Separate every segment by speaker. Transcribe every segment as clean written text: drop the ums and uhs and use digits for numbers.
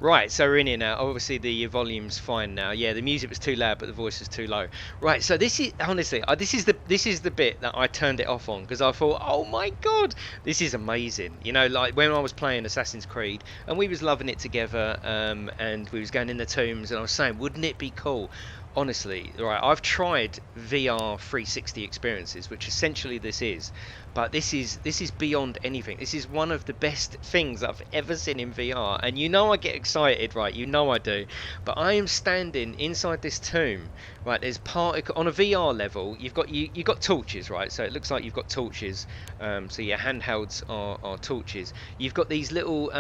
Speaker 1: Right, so we're in here now. Obviously, the volume's fine now. Yeah, the music was too loud, but the voice was too low. Right, so this is honestly, this is the bit that I turned it off on because I thought, oh my god, this is amazing. You know, like when I was playing Assassin's Creed and we was loving it together, and we was going in the tombs, and I was saying, wouldn't it be cool? Honestly, right, I've tried VR 360 experiences, which essentially this is, but this is beyond anything. This is one of the best things I've ever seen in VR, and you know I get excited, right? You know I do. But I am standing inside this tomb, right? There's particle on a VR level. You've got torches, right? So it looks like you've got torches. So your handhelds are torches. You've got these little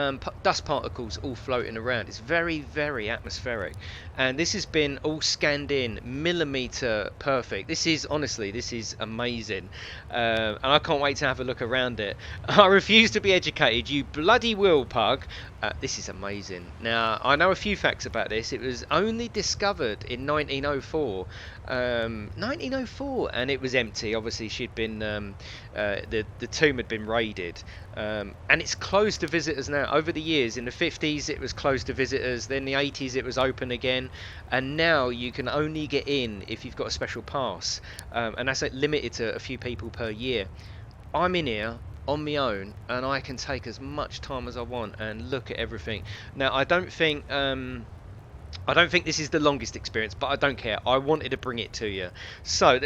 Speaker 1: dust particles all floating around. It's very, very atmospheric, and this has been all scanned in millimeter perfect. This is honestly, this is amazing, and I can't wait to have a look around it. I refuse to be educated, you bloody will pug. This is amazing. Now I know a few facts about this. It was only discovered in 1904, 1904, and it was empty. Obviously, she'd been the tomb had been raided, and it's closed to visitors now. Over the years, in the 50s, it was closed to visitors. Then the 80s, it was open again, and now you can only get in if you've got a special pass, and that's limited to a few people per year. I'm in here on my own, and I can take as much time as I want and look at everything. Now, I don't think this is the longest experience, but I don't care. I wanted to bring it to you. So,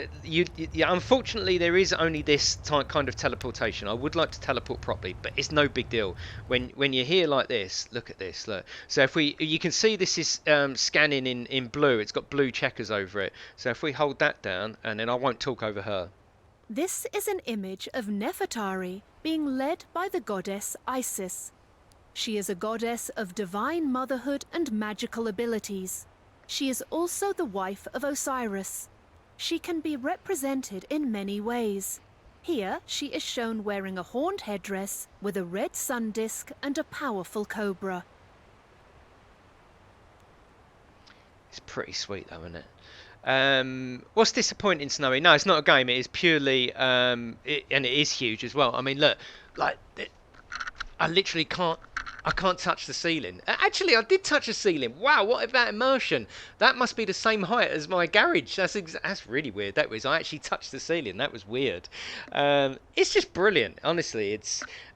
Speaker 1: unfortunately, there is only this kind of teleportation. I would like to teleport properly, but it's no big deal. When you're here like this, look at this. Look. So you can see this is scanning in blue. It's got blue checkers over it. So if we hold that down, and then I won't talk over her.
Speaker 2: This is an image of Nefertari being led by the goddess Isis. She is a goddess of divine motherhood and magical abilities. She is also the wife of Osiris. She can be represented in many ways. Here, she is shown wearing a horned headdress with a red sun disk and a powerful cobra.
Speaker 1: It's pretty sweet though, isn't it? What's disappointing, Snowy? No, it's not a game. It is purely, and it is huge as well. I mean, look, like I literally can't. I can't touch the ceiling. Actually, I did touch the ceiling. Wow, what about immersion? That must be the same height as my garage. That's really weird. That was. I actually touched the ceiling. That was weird. It's just brilliant, honestly.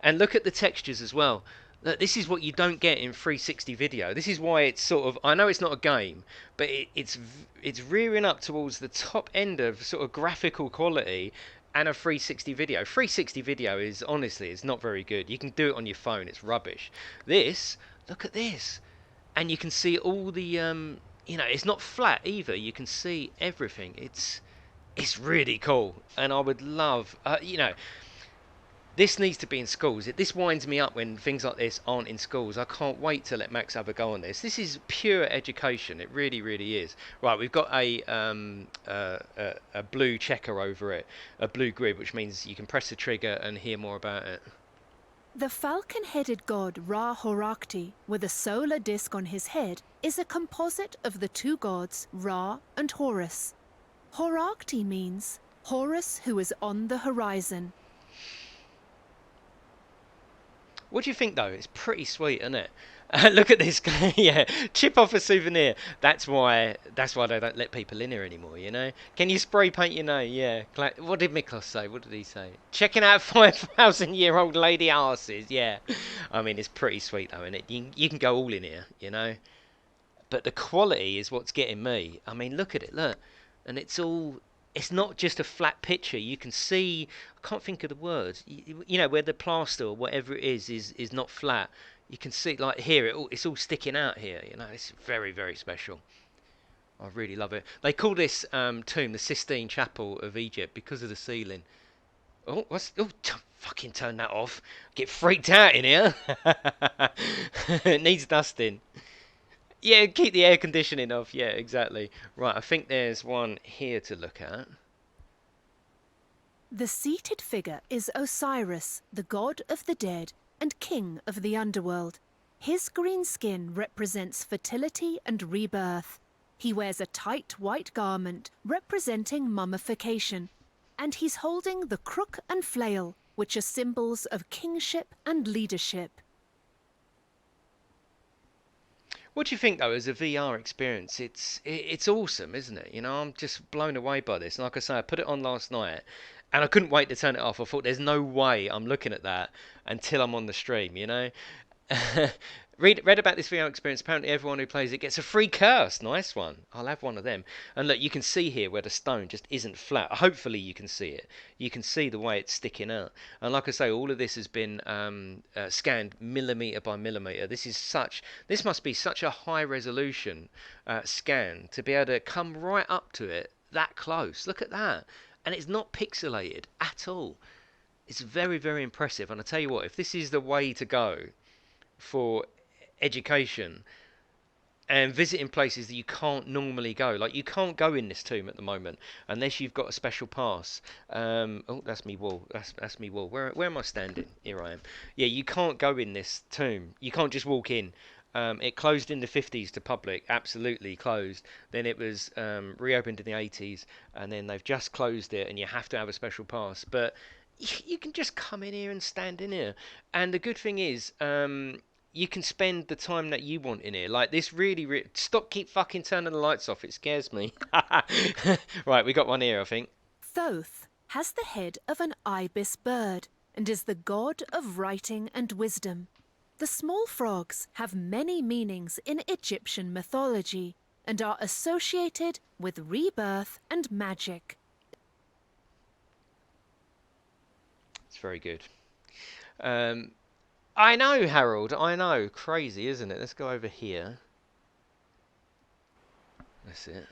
Speaker 1: And look at the textures as well. Look, this is what you don't get in 360 video. This is why it's sort of. I know it's not a game, but it's rearing up towards the top end of sort of graphical quality and a 360 video. 360 video is honestly, it's not very good. You can do it on your phone. It's rubbish. This, look at this, and you can see all the it's not flat either. You can see everything. It's really cool, and I would love this needs to be in schools. This winds me up when things like this aren't in schools. I can't wait to let Max have a go on this. This is pure education. It really, really is. Right, we've got a blue checker over it, a blue grid, which means you can press the trigger and hear more about it.
Speaker 2: The falcon-headed god Ra-Horakhti, with a solar disk on his head, is a composite of the two gods Ra and Horus. Horakhti means Horus who is on the horizon.
Speaker 1: What do you think though? It's pretty sweet, isn't it? Look at this guy. Yeah, chip off a souvenir. That's why they don't let people in here anymore. You know? Can you spray paint your name? Yeah. What did Miklos say? What did he say? Checking out 5,000-year-old lady arses. Yeah. I mean, it's pretty sweet though, isn't it? You can go all in here. You know. But the quality is what's getting me. I mean, look at it. Look, and it's not just a flat picture. You can see, I can't think of the words. You know, where the plaster or whatever it is not flat. You can see, like here, it's all sticking out here. You know, it's very, very special. I really love it. They call this tomb the Sistine Chapel of Egypt because of the ceiling. Fucking turn that off. Get freaked out in here. It needs dusting. Yeah, keep the air conditioning off. Yeah, exactly. Right, I think there's one here to look at.
Speaker 2: The seated figure is Osiris, the god of the dead and king of the underworld. His green skin represents fertility and rebirth. He wears a tight white garment representing mummification, and he's holding the crook and flail, which are symbols of kingship and leadership.
Speaker 1: What do you think though, as a VR experience? It's awesome, isn't it? You know, I'm just blown away by this. And like I say, I put it on last night, and I couldn't wait to turn it off. I thought, there's no way I'm looking at that until I'm on the stream. You know, read about this VR experience. Apparently, everyone who plays it gets a free curse. Nice one. I'll have one of them. And look, you can see here where the stone just isn't flat. Hopefully, you can see it. You can see the way it's sticking out. And like I say, all of this has been scanned millimeter by millimeter. This must be such a high resolution scan to be able to come right up to it that close. Look at that. And it's not pixelated at all. It's very, very impressive. And I tell you what, if this is the way to go for education and visiting places that you can't normally go, like you can't go in this tomb at the moment unless you've got a special pass. Oh, that's me wall. That's me wall. Where am I standing? Here I am. Yeah, you can't go in this tomb. You can't just walk in. It closed in the 50s to public, absolutely closed. Then it was reopened in the 80s, and then they've just closed it, and you have to have a special pass. But you can just come in here and stand in here. And the good thing is, you can spend the time that you want in here. Like this keep fucking turning the lights off. It scares me. Right, we got one here, I think.
Speaker 2: Thoth has the head of an ibis bird and is the god of writing and wisdom. The small frogs have many meanings in Egyptian mythology and are associated with rebirth and magic.
Speaker 1: It's very good. I know, Harold. I know. Crazy, isn't it? Let's go over here. That's it.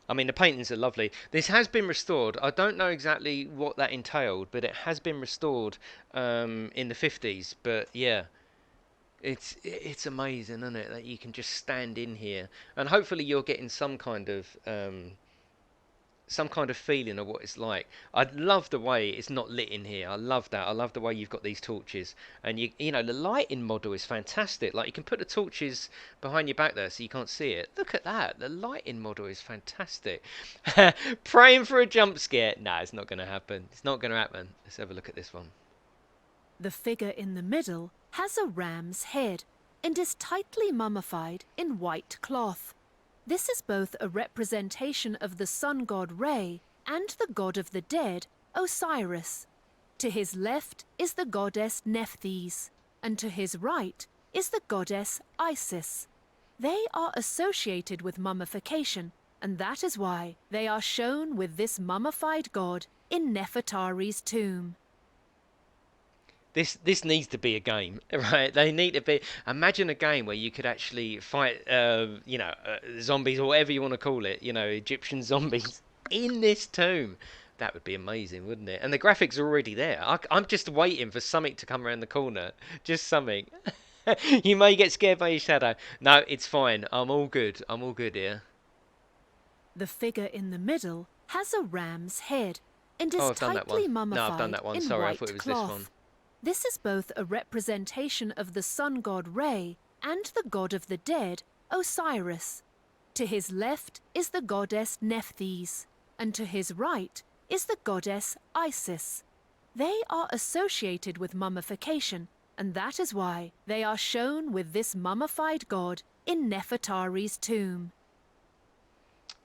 Speaker 1: I mean, the paintings are lovely. This has been restored. I don't know exactly what that entailed, but it has been restored in the 50s. But yeah, it's amazing, isn't it? That you can just stand in here, and hopefully you're getting some kind of feeling of what it's like. I love the way it's not lit in here. I love that. I love the way you've got these torches, and you know the lighting model is fantastic. Like you can put the torches behind your back there so you can't see it. Look at that. The lighting model is fantastic. Praying for a jump scare. Nah, it's not going to happen. It's not going to happen. Let's have a look at this one.
Speaker 2: The figure in the middle has a ram's head and is tightly mummified in white cloth. This is both a representation of the sun god Re and the god of the dead, Osiris. To his left is the goddess Nephthys, and to his right is the goddess Isis. They are associated with mummification, and that is why they are shown with this mummified god in Nefertari's tomb.
Speaker 1: This needs to be a game, right? They need to be. Imagine a game where you could actually fight, zombies or whatever you want to call it. You know, Egyptian zombies in this tomb. That would be amazing, wouldn't it? And the graphics are already there. I'm just waiting for something to come around the corner. Just something. You may get scared by your shadow. No, it's fine. I'm all good. I'm all good here.
Speaker 2: The figure in the middle has a ram's head and is
Speaker 1: I've done that
Speaker 2: tightly
Speaker 1: one.
Speaker 2: mummified
Speaker 1: No, I've done that one.
Speaker 2: in
Speaker 1: Sorry, I
Speaker 2: white
Speaker 1: thought it was
Speaker 2: cloth.
Speaker 1: this one.
Speaker 2: This is both a representation of the sun god Re and the god of the dead, Osiris. To his left is the goddess Nephthys, and to his right is the goddess Isis. They are associated with mummification, and that is why they are shown with this mummified god in Nefertari's tomb.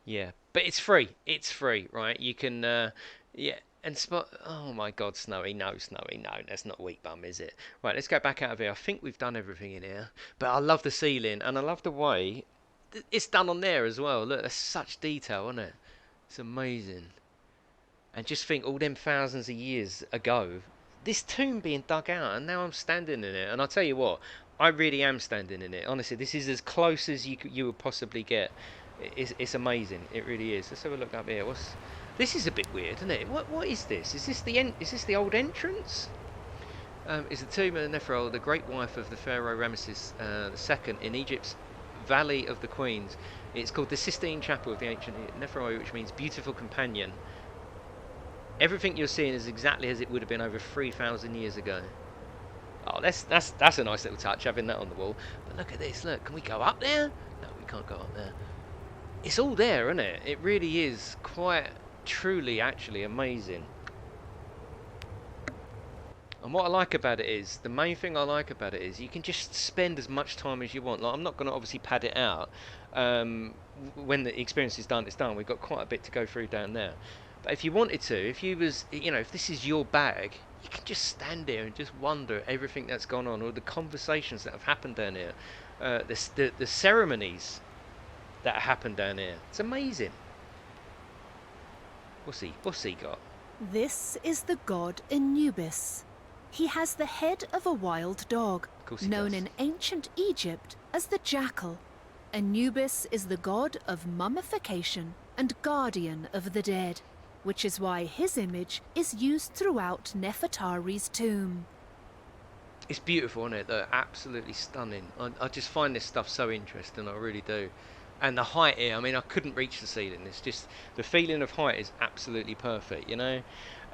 Speaker 1: Yeah, but it's free. It's free, right? You can, yeah. And spot. Oh my God, Snowy. No, Snowy. No, that's not weak bum, is it? Right, let's go back out of here. I think we've done everything in here. But I love the ceiling, and I love the way it's done on there as well. Look, that's such detail, isn't it? It's amazing. And just think, all them thousands of years ago, this tomb being dug out, and now I'm standing in it. And I'll tell you what, I really am standing in it. Honestly, this is as close as you would possibly get. It's amazing. It really is. Let's have a look up here. This is a bit weird, isn't it? What is this? Is this the old entrance? Is the tomb of Nefertari, the great wife of the pharaoh Ramesses II in Egypt's Valley of the Queens. It's called the Sistine Chapel of the ancient Nefertari, which means beautiful companion. Everything you're seeing is exactly as it would have been over 3,000 years ago. Oh, that's a nice little touch, having that on the wall. But look at this. Look, can we go up there? No, we can't go up there. It's all there, isn't it? It really is quite. Truly, actually amazing. And what I like about it is, the main thing I like about it is you can just spend as much time as you want. Like, I'm not going to obviously pad it out. When the experience is done, it's done. We've got quite a bit to go through down there. But if you wanted to, if you was, if this is your bag, you can just stand there and just wonder at everything that's gone on, or the conversations that have happened down here, the ceremonies that happen down here. It's amazing. What's he got?
Speaker 2: This is the god Anubis. He has the head of a wild dog,
Speaker 1: Of course he
Speaker 2: known
Speaker 1: does.
Speaker 2: in ancient Egypt as the jackal. Anubis is the god of mummification and guardian of the dead, which is why his image is used throughout Nefertari's tomb.
Speaker 1: It's beautiful, isn't it? They're absolutely stunning. I just find this stuff so interesting, I really do. And the height here, I mean, I couldn't reach the ceiling. It's just, the feeling of height is absolutely perfect, you know?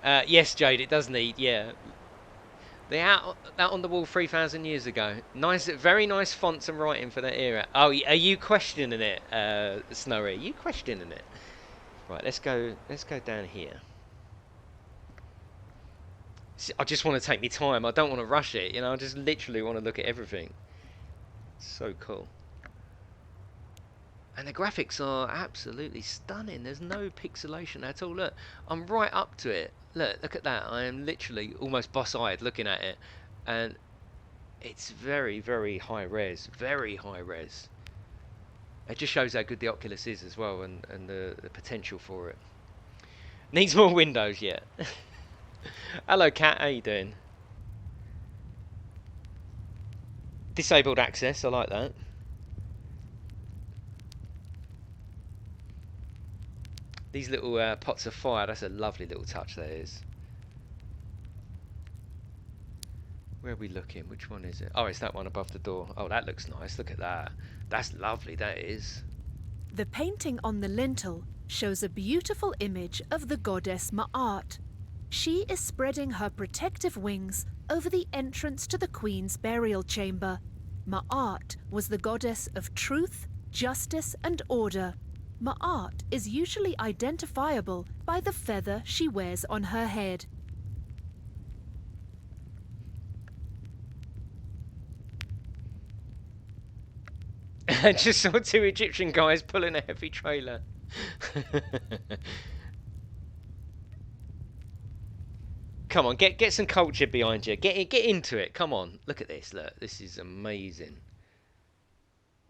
Speaker 1: Yes, Jade, it does need, yeah. They out on the wall 3,000 years ago. Nice, very nice fonts and writing for that era. Oh, are you questioning it, Snowy? Are you questioning it? Right, let's go down here. I just want to take my time. I don't want to rush it, you know? I just literally want to look at everything. So cool. And the graphics are absolutely stunning. There's no pixelation at all. Look, I'm right up to it. Look at that. I am literally almost boss-eyed looking at it. And it's very, very high res. Very high res. It just shows how good the Oculus is as well, and the potential for it. Needs more windows, yeah. Hello, Cat. How you doing? Disabled access. I like that. These little pots of fire, that's a lovely little touch, that is. Where are we looking? Which one is it? Oh, it's that one above the door. Oh, that looks nice. Look at that. That's lovely, that is.
Speaker 2: The painting on the lintel shows a beautiful image of the goddess Ma'at. She is spreading her protective wings over the entrance to the queen's burial chamber. Ma'at was the goddess of truth, justice, and order. Ma'at is usually identifiable by the feather she wears on her head.
Speaker 1: I just saw two Egyptian guys pulling a heavy trailer. Come on, get some culture behind you. Get into it. Come on. Look at this. Look, this is amazing.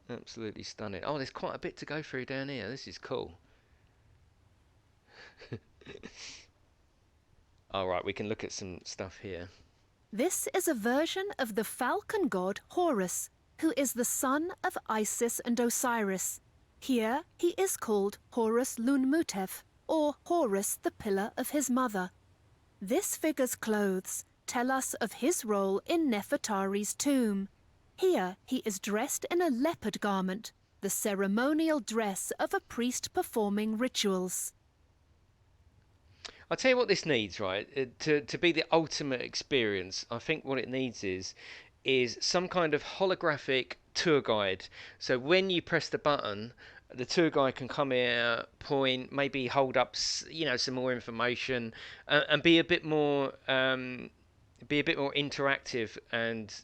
Speaker 1: Absolutely stunning. Oh, there's quite a bit to go through down here. This is cool. All right, we can look at some stuff here.
Speaker 2: This is a version of the falcon god Horus, who is the son of Isis and Osiris. Here he is called Horus Lunmutef, or Horus the pillar of his mother. This figure's clothes tell us of his role in Nefertari's tomb. Here he is dressed in a leopard garment, the ceremonial dress of a priest performing rituals.
Speaker 1: I'll tell you what this needs, right? To be the ultimate experience, I think what it needs is some kind of holographic tour guide. So when you press the button, the tour guide can come here, point, maybe hold up, some more information, and be a bit more interactive and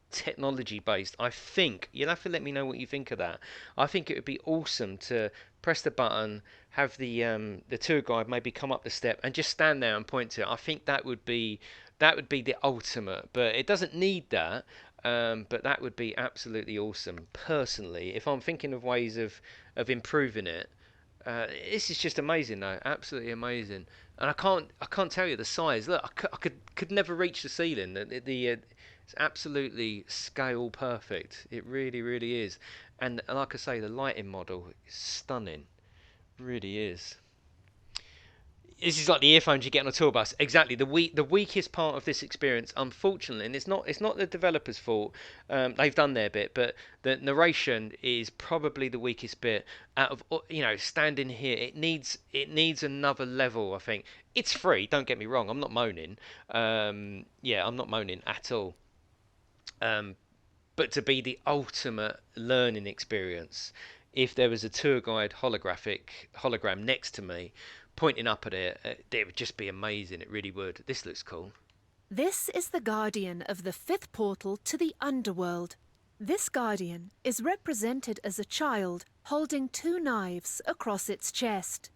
Speaker 1: technology based. I think you'll have to let me know what you think of that. I think it would be awesome to press the button, have the tour guide maybe come up the step and just stand there and point to it. I think that would be the ultimate, but it doesn't need that. But that would be absolutely awesome. Personally, if I'm thinking of ways of improving it, this is just amazing, though. Absolutely amazing. And I can't tell you the size. Look, I could never reach the ceiling. It's absolutely scale perfect. It really, really is. And like I say, the lighting model is stunning. Really is. This is like the earphones you get on a tour bus. Exactly. The weakest part of this experience, unfortunately, and it's not the developers' fault. They've done their bit, but the narration is probably the weakest bit. Out of standing here, it needs another level. I think it's free. Don't get me wrong. I'm not moaning. Yeah, I'm not moaning at all. But to be the ultimate learning experience, if there was a tour guide hologram next to me, pointing up at it, it would just be amazing. It really would. This looks cool.
Speaker 2: This is the guardian of the fifth portal to the underworld. This guardian is represented as a child holding two knives across its chest.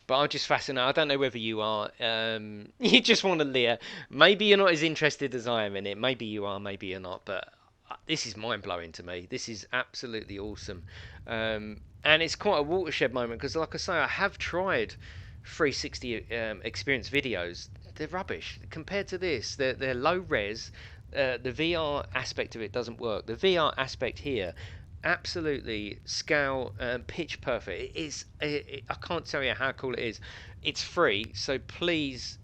Speaker 1: But I'm just fascinated. I don't know whether you are. You just want to leer. Maybe you're not as interested as I am in it. Maybe you are. Maybe you're not. But this is mind blowing to me. This is absolutely awesome. And it's quite a watershed moment because, like I say, I have tried 360 experience videos. They're rubbish compared to this. They're low res. The VR aspect of it doesn't work. The VR aspect here, absolutely scale pitch perfect. I can't tell you how cool it is. It's free, so please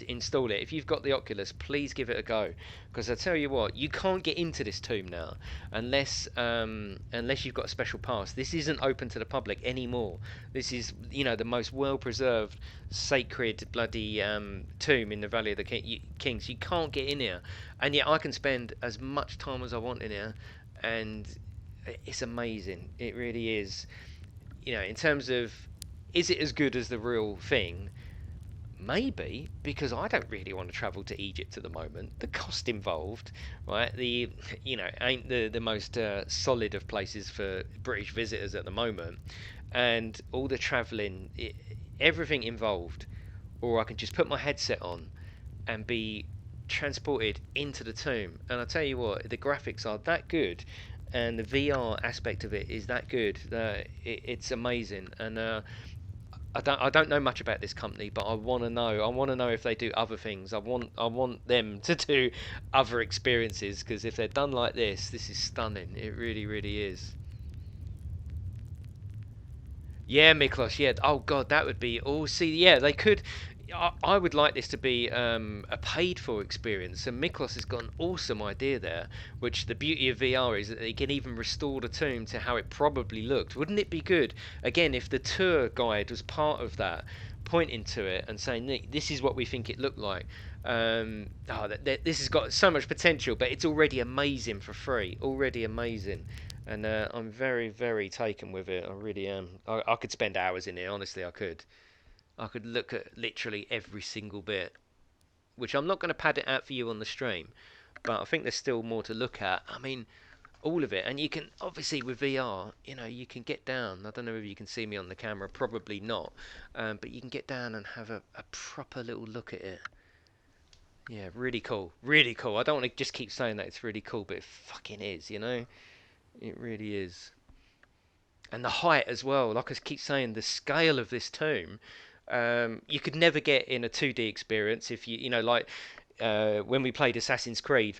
Speaker 1: install it. If you've got the Oculus, please give it a go, because I tell you what, you can't get into this tomb now unless you've got a special pass. This isn't open to the public anymore. This is, the most well preserved sacred bloody tomb in the Valley of the Kings. You can't get in here, and yet I can spend as much time as I want in here, and it's amazing. It really is. In terms of, is it as good as the real thing? Maybe, because I don't really want to travel to Egypt at the moment. The cost involved, right? Ain't the most solid of places for British visitors at the moment, and all the travelling, everything involved. Or I can just put my headset on and be transported into the tomb. And I tell you what, the graphics are that good, and the VR aspect of it is that good. It's amazing, and I don't know much about this company, but I want to know. I want to know if they do other things. I want them to do other experiences, because if they're done like this is stunning. It really, really is. Yeah, Miklos. Yeah. Oh God, that would be all. See, yeah, they could. I would like this to be a paid-for experience. And Miklos has got an awesome idea there, which the beauty of VR is that they can even restore the tomb to how it probably looked. Wouldn't it be good, again, if the tour guide was part of that, pointing to it and saying, Nick, this is what we think it looked like. This has got so much potential, but it's already amazing for free. Already amazing. And I'm very, very taken with it. I really am. I could spend hours in it, honestly, I could. I could look at literally every single bit, which I'm not going to pad it out for you on the stream, but I think there's still more to look at. I mean, all of it. And you can, obviously with VR, you can get down. I don't know if you can see me on the camera, probably not, but you can get down and have a proper little look at it. Yeah, really cool. Really cool. I don't want to just keep saying that it's really cool, but it fucking is, It really is. And the height as well, like I keep saying, the scale of this tomb, you could never get in a 2D experience. If when we played Assassin's Creed,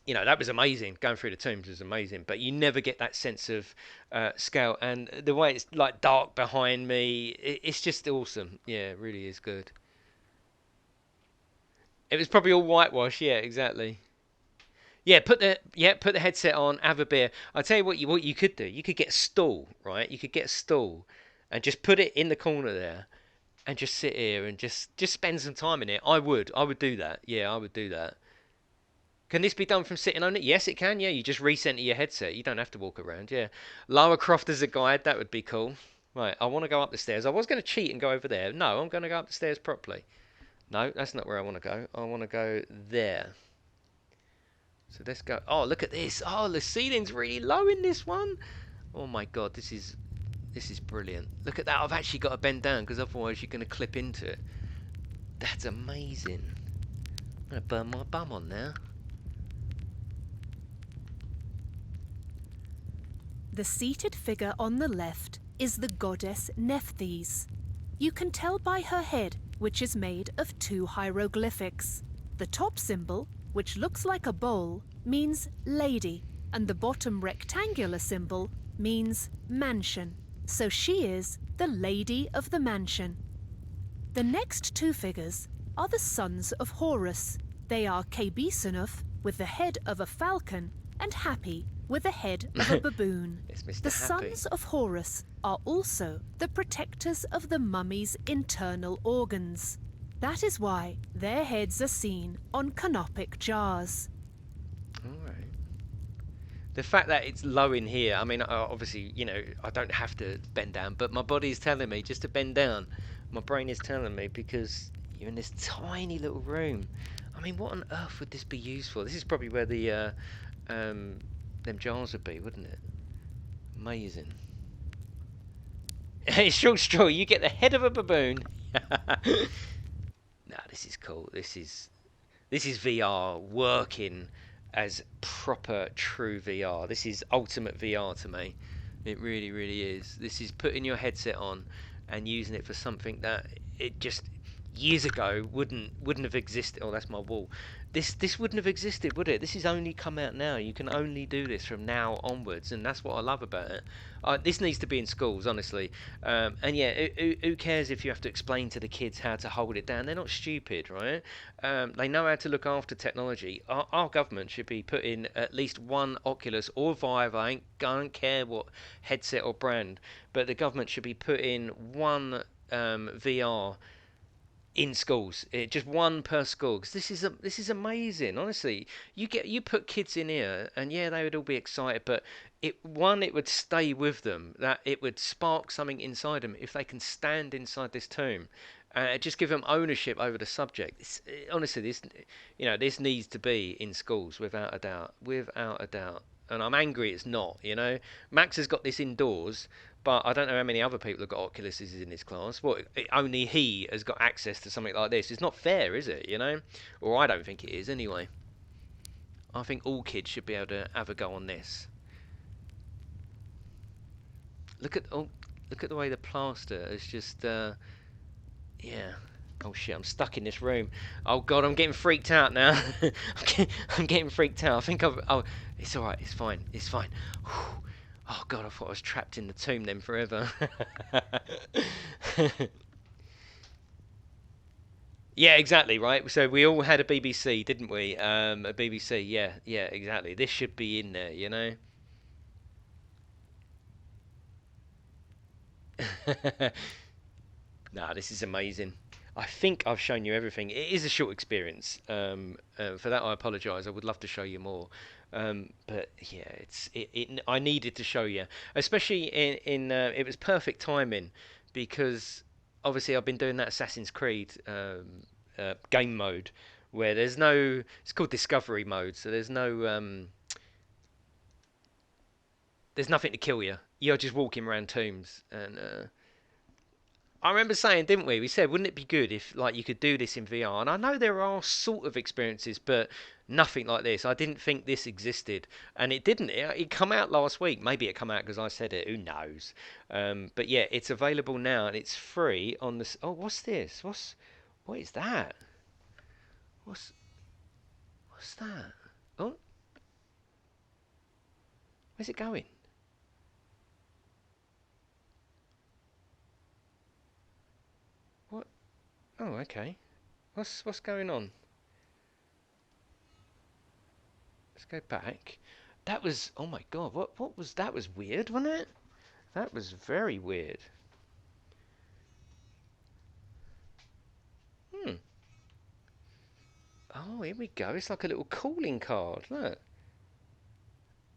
Speaker 1: that was amazing. Going through the tombs was amazing, but you never get that sense of scale. And the way it's like dark behind me, it's just awesome. Yeah, it really is good. It was probably all whitewash. Yeah, exactly. Put the headset on, have a beer. I'll tell you what you could do. You could get a stool, right? You could get a stool and just put it in the corner there, and just sit here and just spend some time in it. I would do that. Yeah, I would do that. Can this be done from sitting on it? Yes, it can. Yeah, you just recenter your headset. You don't have to walk around. Yeah, Lara Croft as a guide, that would be cool. Right, I want to go up the stairs. I was going to cheat and go over there. No, I'm going to go up the stairs properly. No, that's not where I want to go. I want to go there. So let's go. Oh, look at this. Oh, the ceiling's really low in this one. Oh my God, this is brilliant. Look at that. I've actually got to bend down because otherwise you're going to clip into it. That's amazing. I'm going to burn my bum on now.
Speaker 2: The seated figure on the left is the goddess Nephthys. You can tell by her head, which is made of two hieroglyphics. The top symbol, which looks like a bowl, means lady, and the bottom rectangular symbol means mansion. So she is the Lady of the Mansion. The next two figures are the sons of Horus. They are Kabesanuf, with the head of a falcon, and Happy, with the head of a baboon.
Speaker 1: It's Mr.
Speaker 2: The
Speaker 1: Happy.
Speaker 2: sons of Horus are also the protectors of the mummy's internal organs. That is why their heads are seen on canopic jars.
Speaker 1: Alright. The fact that it's low in here, I mean, obviously, I don't have to bend down, but my body's telling me just to bend down. My brain is telling me because you're in this tiny little room. I mean, what on earth would this be used for? This is probably where the them jars would be, wouldn't it? Amazing. It's short straw. You get the head of a baboon. Nah, this is cool. This is VR working as proper true VR. This is ultimate VR to me. It really, really is. This is putting your headset on and using it for something that it just years ago wouldn't have existed. Oh, that's my wall. This wouldn't have existed, would it? This has only come out now. You can only do this from now onwards, and that's what I love about it. This needs to be in schools, honestly. And yeah, who cares if you have to explain to the kids how to hold it down? They're not stupid, right? They know how to look after technology. Our government should be putting at least one Oculus or Vive. I don't care what headset or brand, but the government should be putting one VR in schools, just one per school, because this is amazing. Honestly, you put kids in here, and yeah, they would all be excited, but it would stay with them. That it would spark something inside them if they can stand inside this tomb. Just give them ownership over the subject. Honestly, this needs to be in schools without a doubt. And I'm angry it's not. Max has got this indoors, but I don't know how many other people have got Oculuses in his class. What? Only he has got access to something like this. It's not fair, is it? Or I don't think it is anyway. I think all kids should be able to have a go on this. Look at the way the plaster is just yeah. Oh shit, I'm stuck in this room. Oh god, I'm getting freaked out now. I'm getting freaked out. I think it's alright, it's fine. Whew. Oh god, I thought I was trapped in the tomb then forever. Yeah, exactly, right? So we all had a BBC, didn't we? A BBC, yeah, exactly. This should be in there. Nah, this is amazing. I think I've shown you everything. It is a short experience. For that, I apologise. I would love to show you more. But yeah, I needed to show you, especially it was perfect timing because obviously I've been doing that Assassin's Creed game mode where there's no. It's called Discovery mode, so there's nothing to kill you. You're just walking around tombs and. I remember saying, didn't we? We said, wouldn't it be good if like you could do this in VR? And I know there are sort of experiences, but nothing like this. I didn't think this existed, and it didn't. It come out last week. Maybe it come out because I said it. Who knows? But yeah, it's available now and it's free on this. Oh, what's this? What is that? What's what's that? Oh, where's it going? What? Oh, okay. What's going on? Let's go back. That was, oh my god, what was that? Was weird, wasn't it? That was very weird. Hmm. Oh, here we go. It's like a little calling card. Look.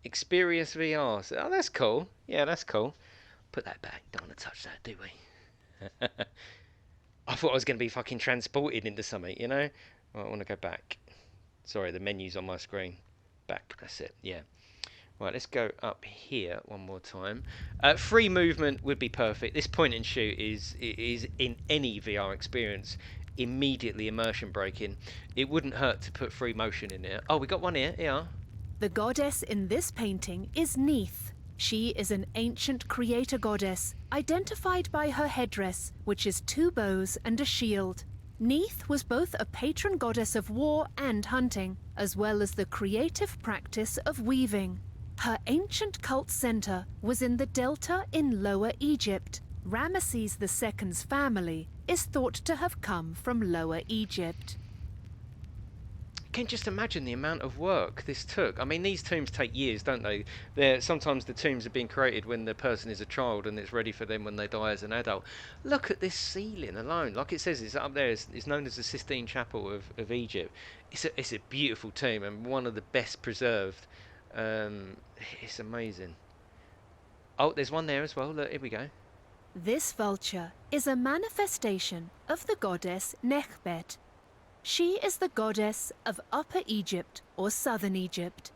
Speaker 1: Experience VR. Oh, that's cool. Yeah, that's cool. Put that back. Don't want to touch that, do we? I thought I was going to be fucking transported into something. Right, I want to go back. Sorry, the menu's on my screen. Back. That's it. Yeah. Right, let's go up here one more time. Free movement would be perfect. This point and shoot is in any VR experience immediately immersion breaking. It wouldn't hurt to put free motion in there. Oh, we got one here. Yeah.
Speaker 2: The goddess in this painting is Neith. She is an ancient creator goddess, identified by her headdress, which is 2 bows and a shield. Neith was both a patron goddess of war and hunting, as well as the creative practice of weaving. Her ancient cult center was in the Delta in Lower Egypt. Ramesses II's family is thought to have come from Lower Egypt.
Speaker 1: Can just imagine the amount of work this took. I mean, these tombs take years, don't they? Sometimes the tombs are being created when the person is a child and it's ready for them when they die as an adult. Look at this ceiling alone. Like it says, it's up there. It's known as the Sistine Chapel of Egypt. It's a beautiful tomb and one of the best preserved. It's amazing. Oh, there's one there as well. Look, here we go.
Speaker 2: This vulture is a manifestation of the goddess Nekhbet. She is the goddess of Upper Egypt or Southern Egypt.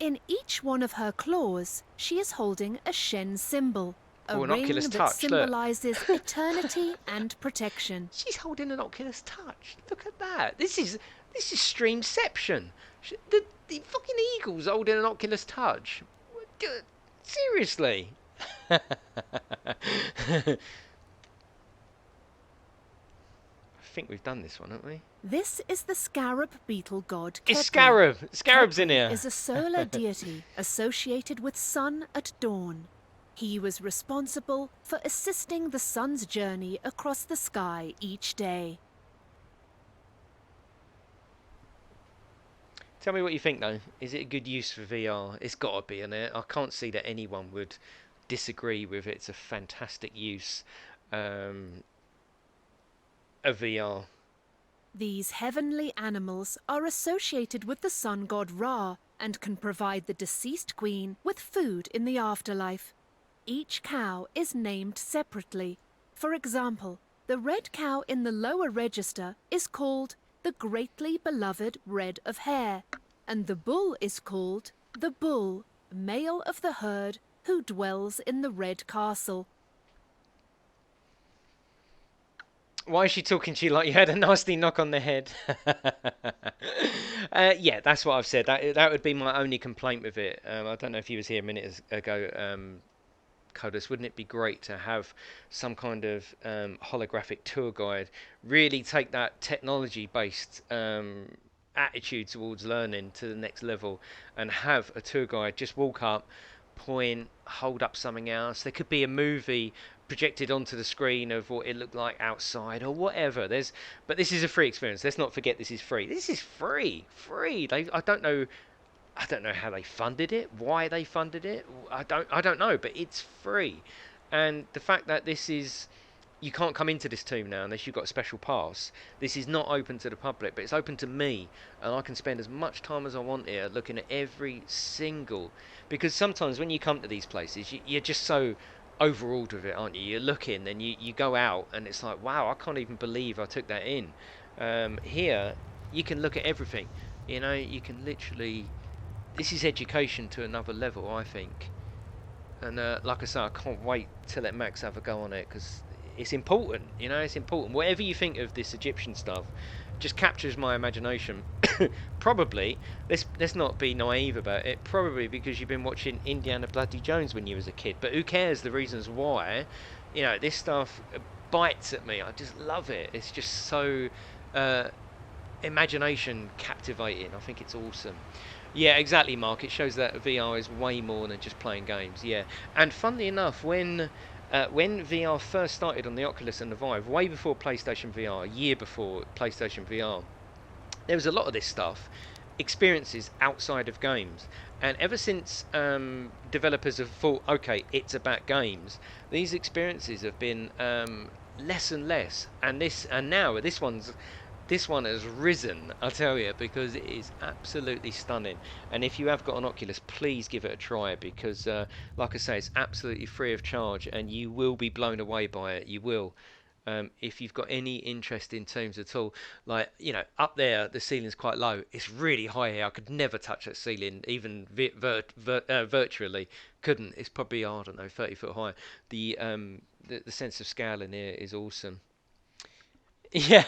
Speaker 2: In each one of her claws, she is holding a Shen symbol, a
Speaker 1: Or an
Speaker 2: ring
Speaker 1: Oculus
Speaker 2: that
Speaker 1: Touch, look.
Speaker 2: symbolizes eternity and protection.
Speaker 1: She's holding an Oculus Touch. Look at that. This is Streamception. The fucking Eagles holding an Oculus Touch. Seriously. I think we've done this one, haven't we?
Speaker 2: This is the scarab beetle god
Speaker 1: It's
Speaker 2: Khepri.
Speaker 1: Scarab. Scarab's in
Speaker 2: Khepri
Speaker 1: here.
Speaker 2: is a solar deity associated with sun at dawn. He was responsible for assisting the sun's journey across the sky each day.
Speaker 1: Tell me what you think, though. Is it a good use for VR? It's got to be, innit? I can't see that anyone would disagree with it. It's a fantastic use of VR.
Speaker 2: These heavenly animals are associated with the sun god Ra and can provide the deceased queen with food in the afterlife. Each cow is named separately. For example, the red cow in the lower register is called the greatly beloved red of hair, and the bull is called the bull, male of the herd, who dwells in the red castle.
Speaker 1: Why is she talking to you like you had a nasty knock on the head? Yeah, that's what I've said. That would be my only complaint with it. I don't know if you was here a minute ago, Codus. Wouldn't it be great to have some kind of holographic tour guide? Really take that technology-based attitude towards learning to the next level, and have a tour guide just walk up, point, hold up something else. There could be a movie projected onto the screen of what it looked like outside or whatever. But this is a free experience. Let's not forget this is free. This is free. I don't know how they funded it, why they funded it. I don't know, but it's free. And the fact that you can't come into this tomb now unless you've got a special pass. This is not open to the public, but it's open to me, and I can spend as much time as I want here looking at every single. Because sometimes when you come to these places, you're just so overawed with it, aren't you? You're looking, then you go out, and it's like, wow, I can't even believe I took that in. Here, you can look at everything. You know, you can literally. This is education to another level, I think. And like I say, I can't wait to let Max have a go on it, because it's important, you know, it's important. Whatever you think of this Egyptian stuff, just captures my imagination. Probably, let's not be naive about it, probably because you've been watching Indiana Bloody Jones when you was a kid. But who cares the reasons why? You know, this stuff bites at me. I just love it. It's just so imagination captivating. I think it's awesome. Yeah, exactly, Mark. It shows that VR is way more than just playing games. Yeah, and funnily enough, when VR first started on the Oculus and the Vive, way before PlayStation VR, a year before PlayStation VR, there was a lot of this stuff, experiences outside of games. And ever since developers have thought, okay, it's about games, these experiences have been less and less. And now this one has risen, I tell you, because it is absolutely stunning. And if you have got an Oculus, please give it a try, because like I say, it's absolutely free of charge, and you will be blown away by it. You will. If you've got any interest in tombs at all, like, you know, up there the ceiling's quite low. It's really high here. I could never touch that ceiling, even virtually. Couldn't. It's probably, I don't know, 30 foot high. The sense of scale in here is awesome. Yeah.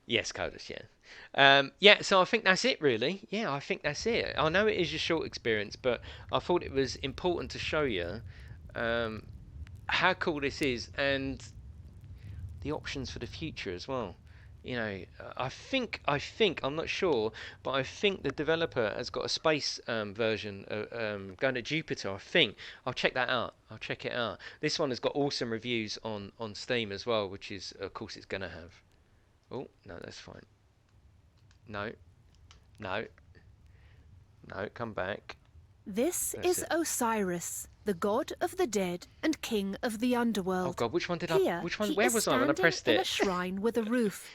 Speaker 1: Yes, Codus, yeah. Yeah, so I think that's it, really. Yeah, I think that's it. I know it is a short experience, but I thought it was important to show you how cool this is, and the options for the future as well. You know, I think I'm not sure, but I think the developer has got a space version going to Jupiter. I think I'll check that out. I'll check it out. This one has got awesome reviews on Steam as well, which is, of course, it's going to have. Oh no, that's fine. No, no, no, come back.
Speaker 2: This
Speaker 1: That's
Speaker 2: is
Speaker 1: it.
Speaker 2: Osiris, the god of the dead and king of the underworld.
Speaker 1: Oh God, which one did
Speaker 2: Here,
Speaker 1: I? Which one?
Speaker 2: he
Speaker 1: Where
Speaker 2: is
Speaker 1: was I when I
Speaker 2: standing
Speaker 1: pressed
Speaker 2: in a
Speaker 1: it?
Speaker 2: shrine with a roof.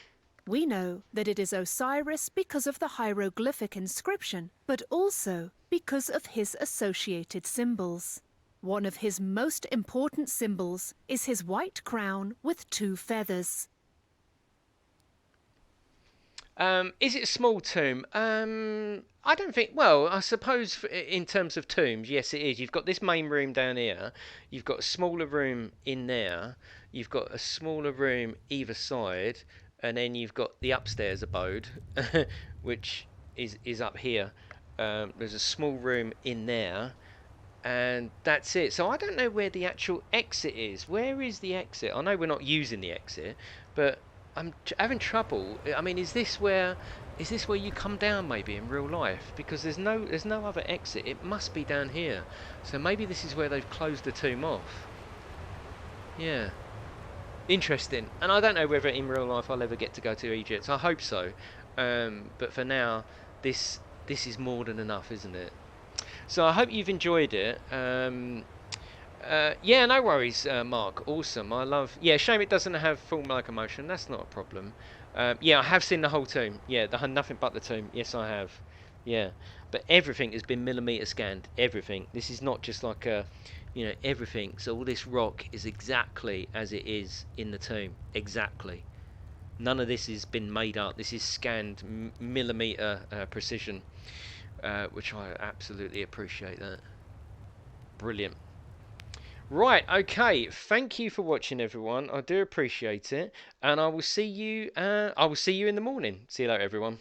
Speaker 2: We know that it is Osiris because of the hieroglyphic inscription, but also because of his associated symbols. One of his most important symbols is his white crown with 2 feathers.
Speaker 1: Is it a small tomb? I don't think. Well, I suppose in terms of tombs, yes, it is. You've got this main room down here. You've got a smaller room in there. You've got a smaller room either side, and then you've got the upstairs abode, which is up here. There's a small room in there, and that's it. So I don't know where the actual exit is. Where is the exit? I know we're not using the exit, but I'm having trouble. I mean, is this where you come down maybe in real life? Because there's no other exit. It must be down here. So maybe this is where they've closed the tomb off. Yeah, interesting. And I don't know whether in real life I'll ever get to go to Egypt. I hope so. But for now, this is more than enough, isn't it? So I hope you've enjoyed it. Yeah, no worries, Mark. Awesome. I love. Yeah, shame it doesn't have full locomotion. That's not a problem. Yeah, I have seen the whole tomb. Yeah, nothing but the tomb. Yes, I have. Yeah, but everything has been millimeter scanned. Everything. This is not just like a, everything. So all this rock is exactly as it is in the tomb. Exactly. None of this has been made up. This is scanned millimeter precision, which I absolutely appreciate that. Brilliant. Right, okay. Thank you for watching, everyone. I do appreciate it, and I will see you. I will see you in the morning. See you later, everyone.